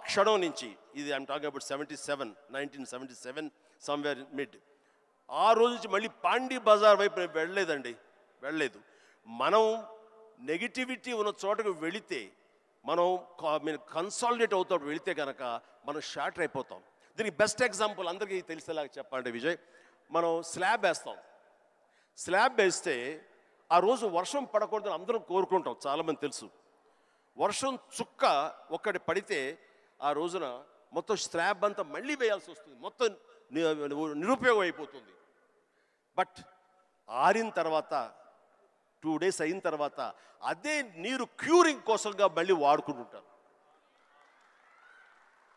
క్షణం నుంచి ఇది I'm talking about 1977 somewhere mid, ఆ రోజు నుంచి మళ్ళీ పాండీ బజార్ వైపు నేను వెళ్ళలేదు. మనం నెగిటివిటీ ఉన్న చోటకు వెళితే, మనం కన్సాలిడేట్ అవుతూ వెళితే కనుక మనం షార్టర్ అయిపోతాం. దీనికి బెస్ట్ ఎగ్జాంపుల్ అందరికీ తెలిసేలాగా చెప్పాలంటే విజయ్, మనం స్లాబ్ వేస్తే ఆ రోజు వర్షం పడకూడదని అందరం కోరుకుంటాం, చాలామంది తెలుసు. వర్షం చుక్క ఒక్కటి పడితే ఆ రోజున మొత్తం స్లాబ్ అంతా మళ్ళీ వేయాల్సి వస్తుంది, మొత్తం నిరుపయోగం అయిపోతుంది. బట్ ఆరిన తర్వాత 2 days అయిన తర్వాత అదే నీరు క్యూరింగ్ కోసంగా మళ్ళీ వాడుకుంటుంటారు.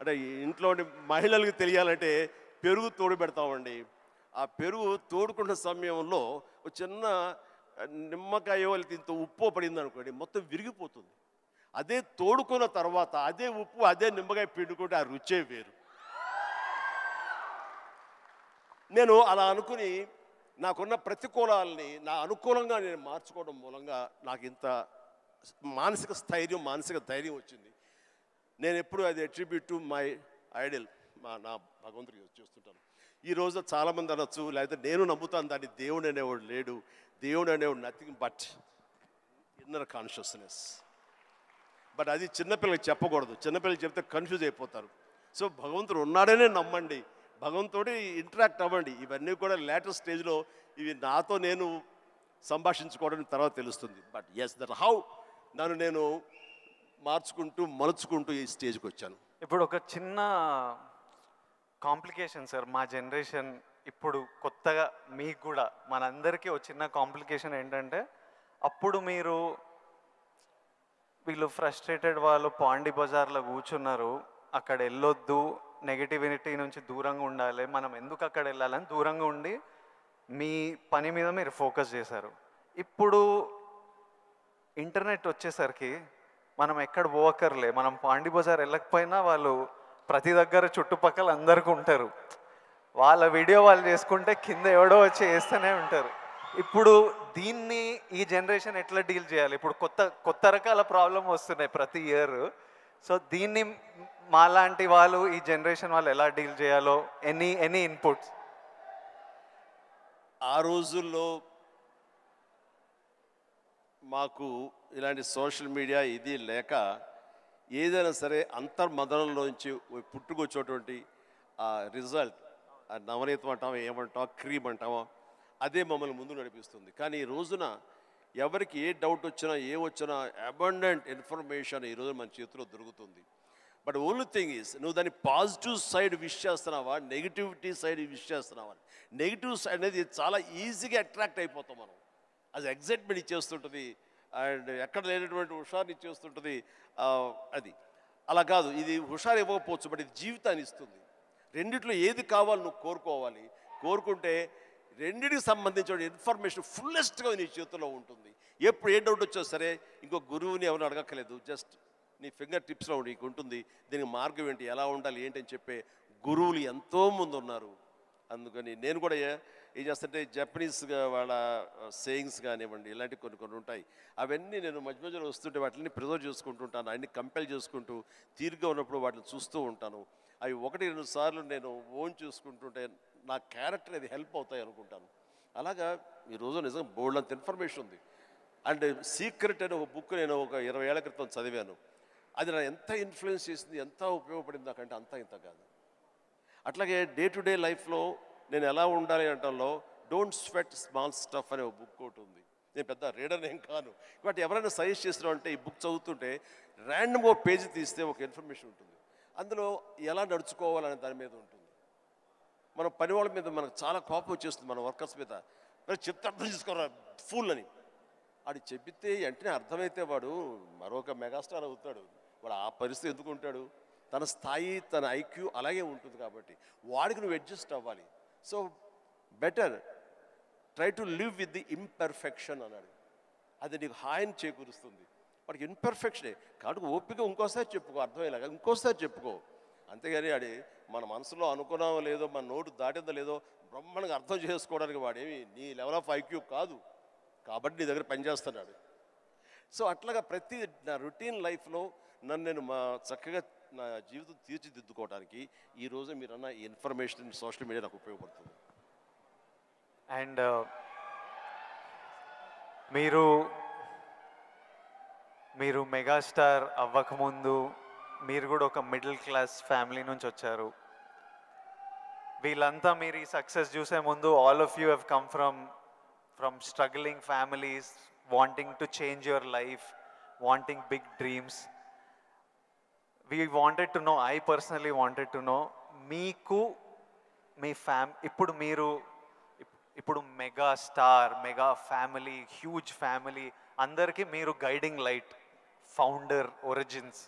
అంటే ఇంట్లోని మహిళలకు తెలియాలంటే పెరుగు తోడు పెడతామండి. ఆ పెరుగు తోడుకున్న సమయంలో ఒక చిన్న నిమ్మకాయ ఇంత ఉప్పు పడింది అనుకోండి, మొత్తం విరిగిపోతుంది. అదే తోడుకున్న తర్వాత అదే ఉప్పు అదే నిమ్మకాయ పిండుకుంటే ఆ రుచే వేరు. నేను అలా అనుకుని నాకున్న ప్రతికూలాలని నా అనుకూలంగా నేను మార్చుకోవడం మూలంగా నాకు ఇంత మానసిక ధైర్యం వచ్చింది. నేను ఎప్పుడు అది అట్రిబ్యూట్ టు మై ఐడల్, నా భగవంతుడికి చేస్తుంటాను. ఈ రోజు చాలామంది అనొచ్చు, లేకపోతే నేను నమ్ముతాను దాన్ని, దేవుడు అనేవాడు లేడు, దేవుడు అనేవాడు nothing but inner consciousness. But అది చిన్నపిల్లలకి చెప్పకూడదు, చిన్నపిల్లలకి చెప్తే కన్ఫ్యూజ్ అయిపోతారు. సో భగవంతుడు ఉన్నాడనే నమ్మండి, భగవంతుడి ఇంటరాక్ట్ అవ్వండి. ఇవన్నీ కూడా లేటెస్ట్ స్టేజ్లో ఇవి నాతో నేను సంభాషించుకోవడానికి తర్వాత తెలుస్తుంది. బట్ ఎస్, దట్ హౌ నన్ను నేను మలుచుకుంటూ ఈ స్టేజ్కి వచ్చాను. ఇప్పుడు ఒక చిన్న కాంప్లికేషన్ సార్, మా జనరేషన్ ఇప్పుడు కొత్తగా మీకు కూడా మనందరికీ ఒక చిన్న కాంప్లికేషన్ ఏంటంటే, అప్పుడు వీళ్ళు ఫ్రస్ట్రేటెడ్ వాళ్ళు పాండీ బజార్లో కూర్చున్నారు, అక్కడ వెళ్ళొద్దు, నెగిటివిటీ నుంచి దూరంగా ఉండాలి, మనం ఎందుకు అక్కడ వెళ్ళాలని దూరంగా ఉండి మీ పని మీద మీరు ఫోకస్ చేశారు. ఇప్పుడు ఇంటర్నెట్ వచ్చేసరికి మనం ఎక్కడ పోవక్కర్లే, మనం పాండీ బజార్ వెళ్ళకపోయినా వాళ్ళు ప్రతి దగ్గర చుట్టుపక్కల అందరికీ ఉంటారు, వాళ్ళ వీడియో వాళ్ళు చేసుకుంటే కింద ఎవడో వచ్చి వేస్తూనే ఉంటారు. ఇప్పుడు దీన్ని ఈ జనరేషన్ ఎట్లా డీల్ చేయాలి? ఇప్పుడు కొత్త రకాల ప్రాబ్లం వస్తున్నాయి ప్రతి ఇయర్. సో దీన్ని మాలాంటి వాళ్ళు, ఈ జనరేషన్ వాళ్ళు ఎలా డీల్ చేయాలో ఎనీ ఇన్పుట్స్? ఆ రోజుల్లో మాకు ఇలాంటి సోషల్ మీడియా ఇది లేక ఏదైనా సరే అంతర్మదనంలోంచి పుట్టుకొచ్చేటువంటి ఆ రిజల్ట్, ఆ నవనీతం అంటామో ఏమంటామో క్రీమ్ అంటామో, అదే మమ్మల్ని ముందు నడిపిస్తుంది. కానీ ఈ రోజున ఎవరికి ఏ డౌట్ వచ్చినా అబండెంట్ ఇన్ఫర్మేషన్ ఈరోజు మన చేతిలో దొరుకుతుంది. బట్ ఓన్లీ థింగ్ ఈజ్, నువ్వు దాన్ని పాజిటివ్ సైడ్ విష్ చేస్తున్నావా, నెగిటివిటీ సైడ్ విష్ చేస్తున్నావా? నెగిటివ్ సైడ్ అనేది చాలా ఈజీగా అట్రాక్ట్ అయిపోతాం మనం. అది ఎగ్జైట్మెంట్ ఇచ్చేస్తుంటుంది అండ్ ఎక్కడ లేనటువంటి హుషారుని ఇచ్చేస్తుంటుంది. అది అలా కాదు, ఇది హుషారు ఇవ్వకపోవచ్చు, బట్ ఇది జీవితాన్ని ఇస్తుంది. రెండిట్లో ఏది కావాలి నువ్వు కోరుకుంటే రెండింటికి సంబంధించిన ఇన్ఫర్మేషన్ ఫుల్లెస్ట్గా నీ చేతిలో ఉంటుంది. ఎప్పుడు ఏ డౌట్ వచ్చా సరే ఇంకో గురువుని ఎవరు అడగక్కర్లేదు, జస్ట్ నీ ఫింగర్ టిప్స్లో నీకు ఉంటుంది. దీనికి మార్గం ఏంటి, ఎలా ఉండాలి ఏంటి అని చెప్పే గురువులు ఎంతోమంది ఉన్నారు. అందుకని నేను కూడా ఏం చేస్తుంటే జపనీస్గా వాళ్ళ సేయింగ్స్ కానివ్వండి, ఇలాంటి కొన్ని ఉంటాయి, అవన్నీ నేను మధ్యలో వస్తుంటే వాటిని ప్రిజర్వ్ చేసుకుంటుంటాను, అన్ని కంపెల్ చేసుకుంటూ తీరుగా ఉన్నప్పుడు వాటిని చూస్తూ ఉంటాను. అవి 1-2 సార్లు నేను ఓన్ చూసుకుంటుంటే నా క్యారెక్టర్ అది హెల్ప్ అవుతాయి అనుకుంటాను. అలాగా ఈరోజు నిజంగా బోల్డ్ అంత ఇన్ఫర్మేషన్ ఉంది. అండ్ సీక్రెట్ అనే ఒక బుక్ నేను ఒక 20 ఏళ్ల క్రితం చదివాను. అది నా ఎంత ఇన్ఫ్లుయెన్స్ చేసింది, ఎంత ఉపయోగపడింది నాకంటే అంత ఇంత కాదు. అట్లాగే డే టు డే లైఫ్లో నేను ఎలా ఉండాలి అంటలో డోంట్ స్వెట్ స్మాల్ స్టఫ్ అనే ఒక బుక్ ఒకటి ఉంది. నేను పెద్ద రీడర్ ఏం కాను, బట్ ఎవరైనా సజెస్ట్ చేస్తున్నావు అంటే ఈ బుక్ చదువుతుంటే ర్యాండమ్గా పేజీ తీస్తే ఒక ఇన్ఫర్మేషన్ ఉంటుంది, అందులో ఎలా నడుచుకోవాలనే దాని మీద ఉంటుంది. మన పని వాళ్ళ మీద మనకు చాలా కోపం వచ్చేస్తుంది, మన వర్కర్స్ మీద. మరి చెప్తే అర్థం చేసుకోరా ఫూల్ అని వాడు చెబితే వెంటనే అర్థమైతే వాడు మరొక మెగాస్టార్ అవుతాడు. వాడు ఆ పరిస్థితి ఎందుకు ఉంటాడు, తన స్థాయి తన ఐక్యూ అలాగే ఉంటుంది కాబట్టి వాడికి నువ్వు అడ్జస్ట్ అవ్వాలి. So better try to live with the imperfection అన్నాడు. అది నీకు హాయిని చేకూరుస్తుంది. వాడికి ఇంపర్ఫెక్షనే కాబట్టి ఓపిక ఇంకోసారి చెప్పుకో, అర్థమయ్యేలాగా ఇంకోసారి చెప్పుకో. అంతేగాని అది మన మనసులో అనుకున్నామో లేదో, మన నోటు దాటిందో లేదో బ్రహ్మాండంగా అర్థం చేసుకోవడానికి వాడేమి నీ లెవెల్ ఆఫ్ ఐక్యూ కాదు కాబట్టి నీ దగ్గర పనిచేస్తున్నాడు. సో అట్లాగా ప్రతి నా రొటీన్ లైఫ్లో నన్ను నేను చక్కగా నా జీవితం తీర్చిదిద్దుకోవడానికి ఈరోజు మీరన్న ఈ ఇన్ఫర్మేషన్ సోషల్ మీడియా నాకు ఉపయోగపడుతుంది. అండ్ మీరు మీరు మెగాస్టార్ అవ్వకముందు మీరు కూడా ఒక మిడిల్ క్లాస్ ఫ్యామిలీ నుంచి వచ్చారు. వీళ్ళంతా మీరు ఈ సక్సెస్ చూసే ముందు all of you have come from struggling families, wanting to change your life, wanting big dreams. We wanted to know, I personally wanted to know, మీకు మీ ఇప్పుడు megastar, mega family, huge family, అందరికీ మీరు guiding light, founder, origins.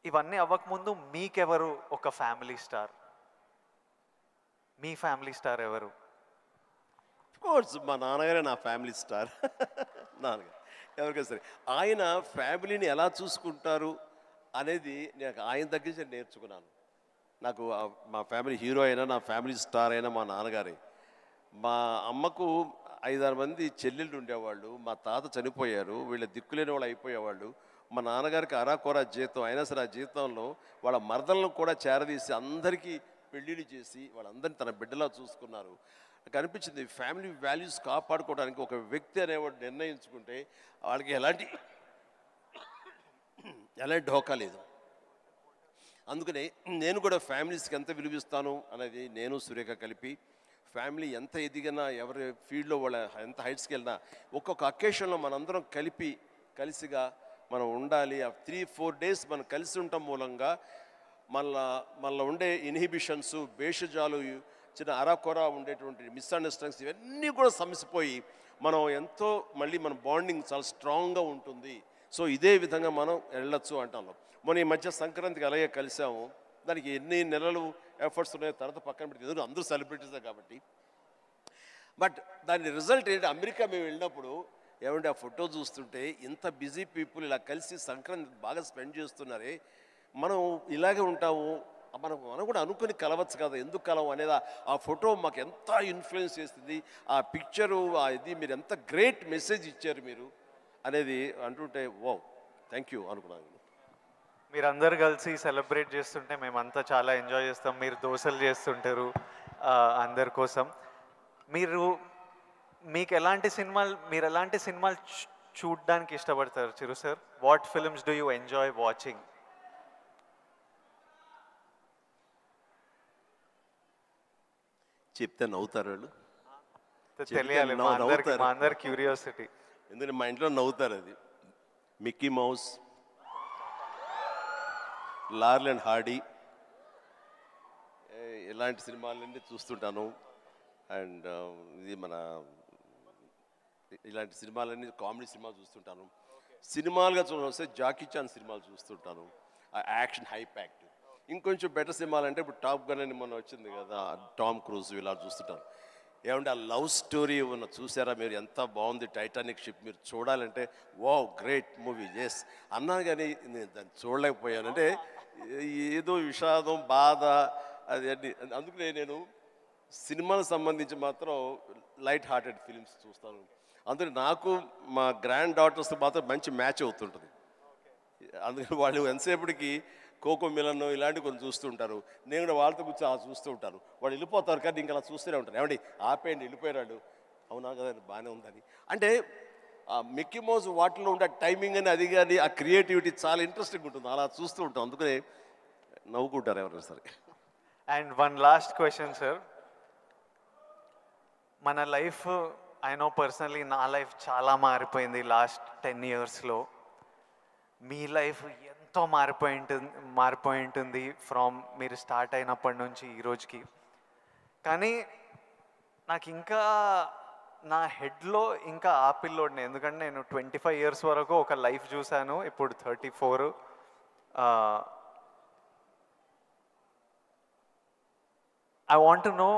ఇవన్నీ అవ్వకముందు మీకెవరు ఒక family star? మీ family star ఎవరు? Course మా నాన్నగారే నా ఫ్యామిలీ స్టార్. నాన్నగారు ఎవరికైనా సరే ఆయన ఫ్యామిలీని ఎలా చూసుకుంటారు అనేది నేను ఆయన దగ్గర నుంచి నేర్చుకున్నాను. నాకు మా ఫ్యామిలీ హీరో అయినా, నా ఫ్యామిలీ స్టార్ అయినా మా నాన్నగారే. మా అమ్మకు 5-6 మంది చెల్లెళ్ళు ఉండేవాళ్ళు. మా తాత చనిపోయారు, వీళ్ళ దిక్కులేని వాళ్ళు అయిపోయేవాళ్ళు. మా నాన్నగారికి అరాకొరా జీతం అయినా సరే ఆ జీతంలో వాళ్ళ మరదలను కూడా చేరదీసి అందరికీ పెళ్ళిళ్ళు చేసి వాళ్ళందరినీ తన బిడ్డలా చూసుకున్నారు. నాకు అనిపించింది ఫ్యామిలీ వాల్యూస్ కాపాడుకోవడానికి ఒక వ్యక్తి అనేవాడు నిర్ణయించుకుంటే వాళ్ళకి ఎలాంటి ఢోకా లేదు. అందుకనే నేను కూడా ఫ్యామిలీస్కి ఎంత విలువిస్తాను అనేది నేను సురేఖ కలిపి, ఫ్యామిలీ ఎంత ఎదిగినా ఎవరి ఫీల్డ్లో వాళ్ళ ఎంత హైట్స్కి వెళ్ళినా ఒక్కొక్క అకేషన్లో మనందరం కలిసిగా మనం ఉండాలి. ఆ 3-4 డేస్ మనం కలిసి ఉండటం మూలంగా మళ్ళీ ఉండే ఇన్హిబిషన్స్, భేషజాలు, చిన్న అరాకొర ఉండేటువంటి మిస్అండర్స్టాండింగ్స్ ఇవన్నీ కూడా సమసిపోయి మనం ఎంతో మళ్ళీ మన బాండింగ్ చాలా స్ట్రాంగ్గా ఉంటుంది. సో ఇదే విధంగా మనం వెళ్ళొచ్చు అంటాను. మొన్న ఈ మధ్య సంక్రాంతికి అలాగే కలిసాము. దానికి ఎన్ని నెలలు ఎఫర్ట్స్ ఉన్నాయో తర్వాత పక్కన పెట్టి, ఎందుకు అందరూ సెలబ్రిటీసే కాబట్టి. బట్ దాని రిజల్ట్ ఏంటి, అమెరికా మేము వెళ్ళినప్పుడు ఏమంటే ఆ ఫోటో చూస్తుంటే ఇంత బిజీ పీపుల్ ఇలా కలిసి సంక్రాంతి బాగా స్పెండ్ చేస్తున్నారే, మనం ఇలాగే ఉంటాము, మనం కూడా అనుకుని కలవచ్చు కదా, ఎందుకు కలవు అనేది ఆ ఫోటో మాకు ఎంత ఇన్ఫ్లుయెన్స్ చేస్తుంది. ఆ పిక్చరు ఇది మీరు ఎంత గ్రేట్ మెసేజ్ ఇచ్చారు మీరు అనేది అంటుంటే ఓ థ్యాంక్ యూ అనుకున్నాను. మీరందరూ కలిసి సెలబ్రేట్ చేస్తుంటే మేమంతా చాలా ఎంజాయ్ చేస్తాం. మీరు దోశలు చేస్తుంటారు అందరి కోసం. మీరు ఎలాంటి సినిమాలు చూడడానికి ఇష్టపడతారు Chiru sir? What films do you enjoy watching? చెప్తే నవ్వుతారు వాళ్ళు, తెలియాలి మా అందరి క్యూరియాసిటీ. ఎందుకంటే మా ఇంట్లో నవ్వుతారు. అది మిక్కీ మౌస్, లార్ల్ అండ్ హార్డీ, ఇలాంటి సినిమాలన్నీ చూస్తుంటాను. అండ్ ఇది మన ఇలాంటి సినిమాలన్నీ కామెడీ సినిమాలు చూస్తుంటాను. సినిమాలుగా చూడాల్సి జాకీ చాన్ సినిమాలు చూస్తుంటాను, ఆ యాక్షన్ హై ప్యాక్ట్. ఇంకొంచెం బెటర్ సినిమాలు అంటే ఇప్పుడు టాప్ గన్ అని మొన్న వచ్చింది కదా, టామ్ క్రూజ్, ఇలా చూస్తుంటాను. ఏమంటే ఆ లవ్ స్టోరీ ఉన్న చూసారా మీరు, ఎంత బాగుంది టైటానిక్ షిప్, మీరు చూడాలంటే వావ్ గ్రేట్ మూవీ ఎస్ అన్నాను. కానీ నేను దాన్ని చూడలేకపోయాను. అంటే ఏదో విషాదం, బాధ అది అన్ని. అందుకనే నేను సినిమాలకు సంబంధించి మాత్రం లైట్ హార్టెడ్ ఫిలిమ్స్ చూస్తాను. అందుకని నాకు మా గ్రాండ్ డాటర్స్ మాత్రం మంచి మ్యాచ్ అవుతుంటుంది. అందుకని వాళ్ళు ఎంతసేపటికి కోకో మిలన్ ఇలాంటివి కొన్ని చూస్తుంటారు, నేను కూడా వాళ్ళతో కూర్చొని చూస్తూ ఉంటాను. వాళ్ళు వెళ్ళిపోతారు కానీ ఇంకా అలా చూస్తూనే ఉంటాను. ఏమండి ఆపేయండి వెళ్ళిపోయాడు, అవునా కదా బాగానే ఉందని. అంటే ఆ మిక్కీ మౌస్ వాటిలో ఉండే టైమింగ్ అని అది కానీ ఆ క్రియేటివిటీ చాలా ఇంట్రెస్టింగ్ ఉంటుంది, అలా చూస్తూ ఉంటాం. అందుకనే నవ్వుకుంటారు ఎవరైనా సరే. And one last question sir, మన లైఫ్, ఐ నో పర్సనలీ నా లైఫ్ చాలా మారిపోయింది లాస్ట్ 10 yearsలో. మీ లైఫ్ ఎంతో మారిపోయి ఉంటుంది ఫ్రమ్ మీరు స్టార్ట్ అయినప్పటి నుంచి ఈ రోజుకి. కానీ నాకు ఇంకా నా హెడ్లో ఇంకా ఆ పిల్లోడిని, ఎందుకంటే నేను 25 years వరకు ఒక లైఫ్ చూశాను, ఇప్పుడు 34. ఐ వాంట్ టు నో,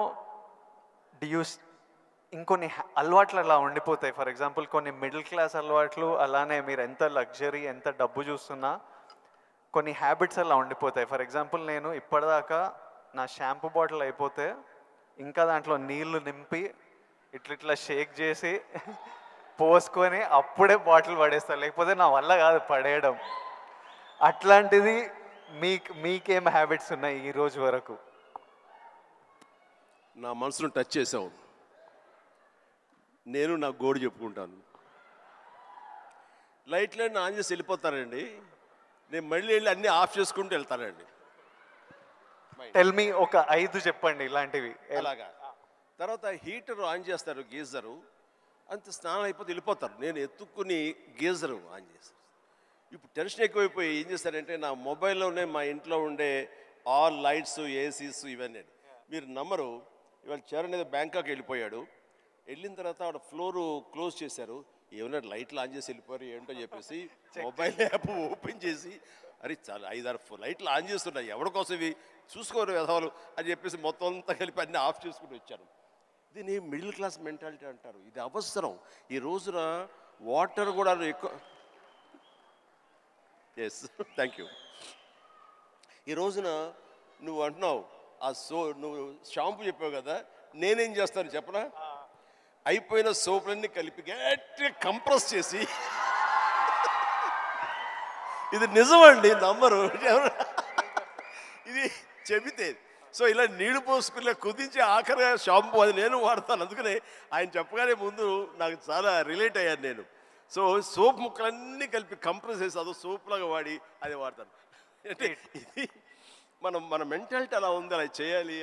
ఇంకొన్ని అలవాట్లు అలా ఉండిపోతాయి. ఫర్ ఎగ్జాంపుల్ కొన్ని మిడిల్ క్లాస్ అలవాట్లు, అలానే మీరు ఎంత లగ్జరీ ఎంత డబ్బు చూస్తున్నా కొన్ని హ్యాబిట్స్ అలా ఉండిపోతాయి. ఫర్ ఎగ్జాంపుల్ నేను ఇప్పటిదాకా నా షాంపూ బాటిల్ అయిపోతే ఇంకా దాంట్లో నీళ్లు నింపి ఇట్లా షేక్ చేసి పోసుకొని అప్పుడే బాటిల్ పడేస్తాను, లేకపోతే నా వల్ల కాదు పడేయడం. అట్లాంటిది మీకేం హ్యాబిట్స్ ఉన్నాయి ఈ రోజు వరకు? నా మనసును టచ్ చేసావు. నేను నా గోడు చెప్పుకుంటాను. లైట్లన్నీ ఆన్ చేసి వెళ్ళిపోతానండి, నేను మళ్ళీ వెళ్ళి అన్నీ ఆఫ్ చేసుకుంటూ వెళ్తానండి. టెల్ మీ ఒక 5 చెప్పండి ఇలాంటివి. అలాగా. తర్వాత హీటర్ ఆన్ చేస్తారు, గీజరు, అంత స్నానం అయిపోతే వెళ్ళిపోతారు. నేను ఎత్తుక్కుని గీజరు ఆన్ చేస్తాను. ఇప్పుడు టెన్షన్ ఎక్కువైపోయి ఏం చేస్తారంటే నా మొబైల్లోనే మా ఇంట్లో ఉండే ఆల్ లైట్స్, ఏసీస్ ఇవన్నీ. మీరు నమ్మరు, ఇవాళ చరణ్ ఏదో బ్యాంకాక్ వెళ్ళిపోయాడు. వెళ్ళిన తర్వాత ఆవిడ ఫ్లోరు క్లోజ్ చేశారు. ఏమైనా లైట్లు ఆన్ చేసి వెళ్ళిపోయారు ఏంటో చెప్పేసి మొబైల్ యాప్ ఓపెన్ చేసి, అరే చాలా 5-6 లైట్లు ఆన్ చేస్తున్నాయి, ఎవరి కోసం ఇవి చూసుకోరు వెధవలు అని చెప్పేసి మొత్తం అంతా కలిపి అన్నీ ఆఫ్ చేసుకుని వచ్చాను. దీన్ని మిడిల్ క్లాస్ మెంటాలిటీ అంటారు. ఇది అవసరం. ఈ రోజున వాటర్ కూడా ఎక్కువ. Yes, thank you. ఈ రోజున నువ్వు అంటున్నావు నువ్వు షాంపూ చెప్పావు కదా, నేనేం చేస్తాను చెప్పనా? అయిపోయిన సోపులన్నీ కలిపి గట్టిగా కంప్రెస్ చేసి, ఇది నిజమండి, నమ్మరు ఇది చెబితే. సో ఇలా నీళ్లు పోసుకునే కుదించి ఆఖరిగా షాంపూ అది నేను వాడతాను. అందుకనే ఆయన చెప్పగానే ముందు నాకు చాలా రిలేట్ అయ్యాను నేను. సో సోప్ ముక్కలన్నీ కలిపి కంప్రెస్ చేసి అదో సోప్లాగా వాడి అది వాడతాను. అంటే ఇది మన మెంటాలిటీ అలా ఉంది, అలా చేయాలి.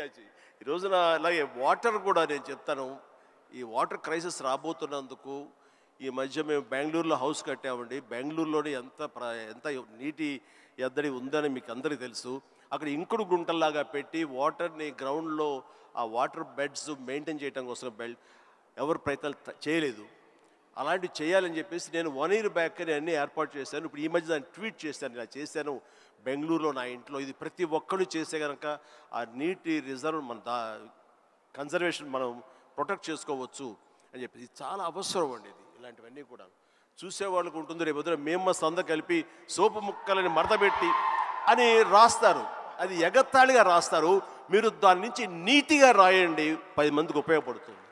ఈ రోజున అలాగే వాటర్ కూడా నేను చెప్తాను. ఈ వాటర్ క్రైసిస్ రాబోతున్నందుకు ఈ మధ్య మేము బెంగళూరులో హౌస్ కట్టామండి. బెంగళూరులోనే ఎంత నీటి ఎద్దడి ఉందని మీకు అందరికీ తెలుసు. అక్కడ ఇంకుడు గుంటల్లాగా పెట్టి వాటర్ని గ్రౌండ్లో ఆ వాటర్ బెడ్స్ మెయింటైన్ చేయడం కోసం ఎవరు ప్రయత్నాలు చేయలేదు. అలాంటివి చేయాలని చెప్పేసి నేను 1 year బ్యాక్ అని అన్నీ ఏర్పాటు చేశాను. ఇప్పుడు ఈ మధ్య దాన్ని ట్వీట్ చేశాను, ఇలా చేశాను బెంగళూరులో నా ఇంట్లో. ఇది ప్రతి ఒక్కరు చేసే కనుక ఆ నీటి రిజర్వ్ కన్జర్వేషన్ మనం ప్రొటెక్ట్ చేసుకోవచ్చు అని చెప్పి. ఇది చాలా అవసరం అండి. ఇలాంటివన్నీ కూడా చూసేవాళ్ళకు ఉంటుంది. రేపు పొద్దున మేము సంద కలిపి సోపు ముక్కలని మడతపెట్టి అని రాస్తారు, అది ఎగతాళిగా రాస్తారు. మీరు దాని నుంచి నీతిగా రాయండి, 10 మందికి ఉపయోగపడుతుంది.